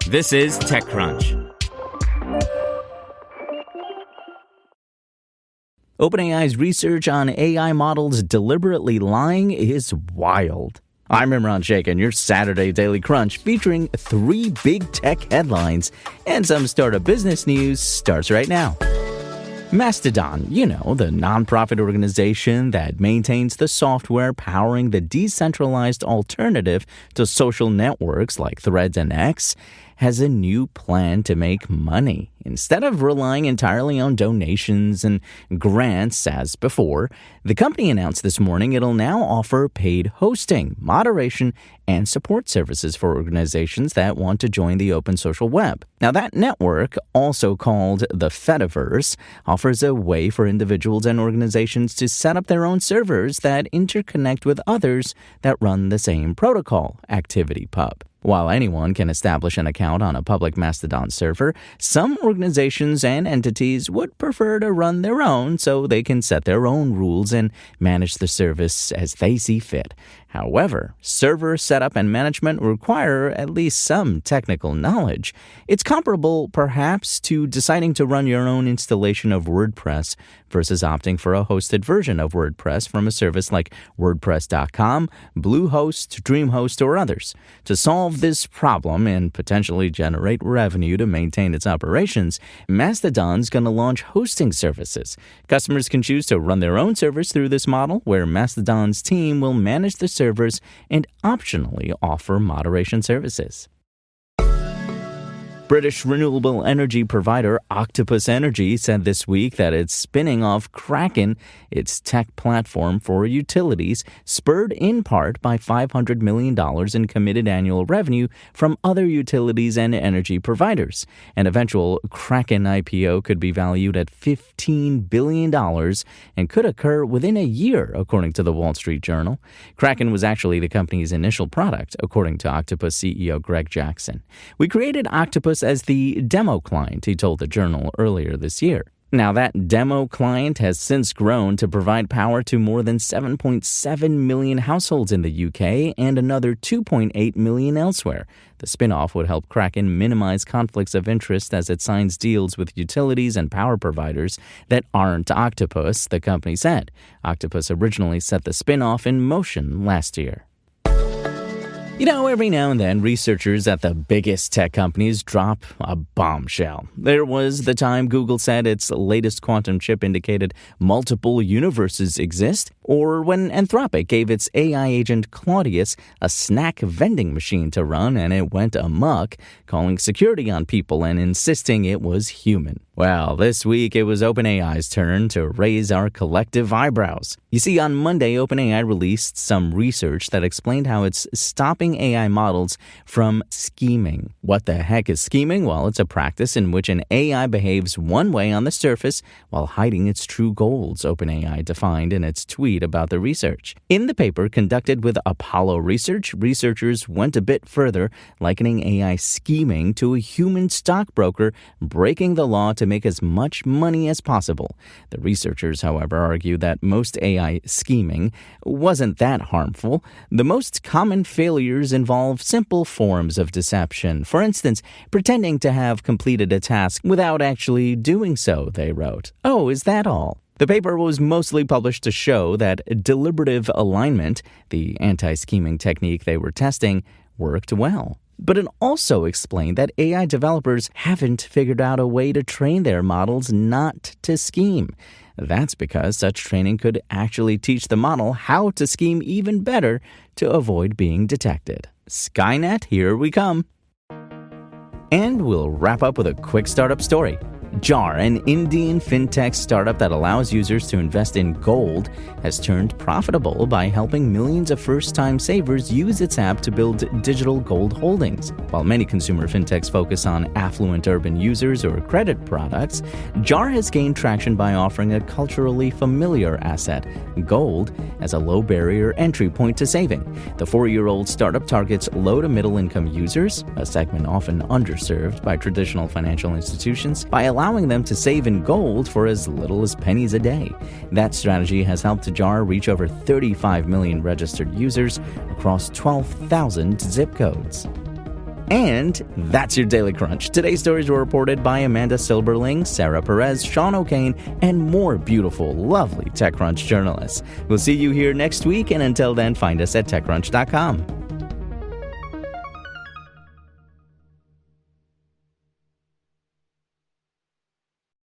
This is TechCrunch. OpenAI's research on AI models deliberately lying is wild. I'm Imran Sheikh, and your Saturday Daily Crunch featuring 3 big tech headlines and some startup business news starts right now. Mastodon, the nonprofit organization that maintains the software powering the decentralized alternative to social networks like Threads and X, has a new plan to make money. Instead of relying entirely on donations and grants as before, the company announced this morning it'll now offer paid hosting, moderation, and support services for organizations that want to join the open social web. Now, that network, also called the Fediverse, offers a way for individuals and organizations to set up their own servers that interconnect with others that run the same protocol, ActivityPub. While anyone can establish an account on a public Mastodon server, some organizations and entities would prefer to run their own so they can set their own rules and manage the service as they see fit. However, server setup and management require at least some technical knowledge. It's comparable, perhaps, to deciding to run your own installation of WordPress versus opting for a hosted version of WordPress from a service like WordPress.com, Bluehost, DreamHost, or others. To solve this problem and potentially generate revenue to maintain its operations, Mastodon's going to launch hosting services. Customers can choose to run their own servers through this model, where Mastodon's team will manage the servers and optionally offer moderation services. British renewable energy provider Octopus Energy said this week that it's spinning off Kraken, its tech platform for utilities, spurred in part by $500 million in committed annual revenue from other utilities and energy providers. An eventual Kraken IPO could be valued at $15 billion and could occur within a year, according to the Wall Street Journal. Kraken was actually the company's initial product, according to Octopus CEO Greg Jackson. "We created Octopus as the demo client," he told the Journal earlier this year. Now, that demo client has since grown to provide power to more than 7.7 million households in the UK and another 2.8 million elsewhere. The spin-off would help Kraken minimize conflicts of interest as it signs deals with utilities and power providers that aren't Octopus, the company said. Octopus originally set the spin-off in motion last year. Every now and then, researchers at the biggest tech companies drop a bombshell. There was the time Google said its latest quantum chip indicated multiple universes exist, or when Anthropic gave its AI agent Claudius a snack vending machine to run and it went amok, calling security on people and insisting it was human. Well, this week it was OpenAI's turn to raise our collective eyebrows. You see, on Monday, OpenAI released some research that explained how it's stopping AI models from scheming. What the heck is scheming? Well, it's a practice in which an AI behaves one way on the surface while hiding its true goals, OpenAI defined in its tweet about the research. In the paper conducted with Apollo Research, researchers went a bit further, likening AI scheming to a human stockbroker breaking the law to make as much money as possible. The researchers, however, argue that most AI scheming wasn't that harmful. The most common failures involve simple forms of deception. For instance, pretending to have completed a task without actually doing so, they wrote. Oh, is that all? The paper was mostly published to show that deliberative alignment, the anti-scheming technique they were testing, worked well. But it also explained that AI developers haven't figured out a way to train their models not to scheme. That's because such training could actually teach the model how to scheme even better to avoid being detected. Skynet, here we come. And we'll wrap up with a quick startup story. Jar, an Indian fintech startup that allows users to invest in gold, has turned profitable by helping millions of first-time savers use its app to build digital gold holdings. While many consumer fintechs focus on affluent urban users or credit products, Jar has gained traction by offering a culturally familiar asset, gold, as a low-barrier entry point to saving. The 4-year-old startup targets low to middle-income users, a segment often underserved by traditional financial institutions, by allowing them to save in gold for as little as pennies a day. That strategy has helped Jar reach over 35 million registered users across 12,000 zip codes. And that's your Daily Crunch. Today's stories were reported by Amanda Silberling, Sarah Perez, Sean O'Kane, and more beautiful, lovely TechCrunch journalists. We'll see you here next week, and until then, find us at TechCrunch.com.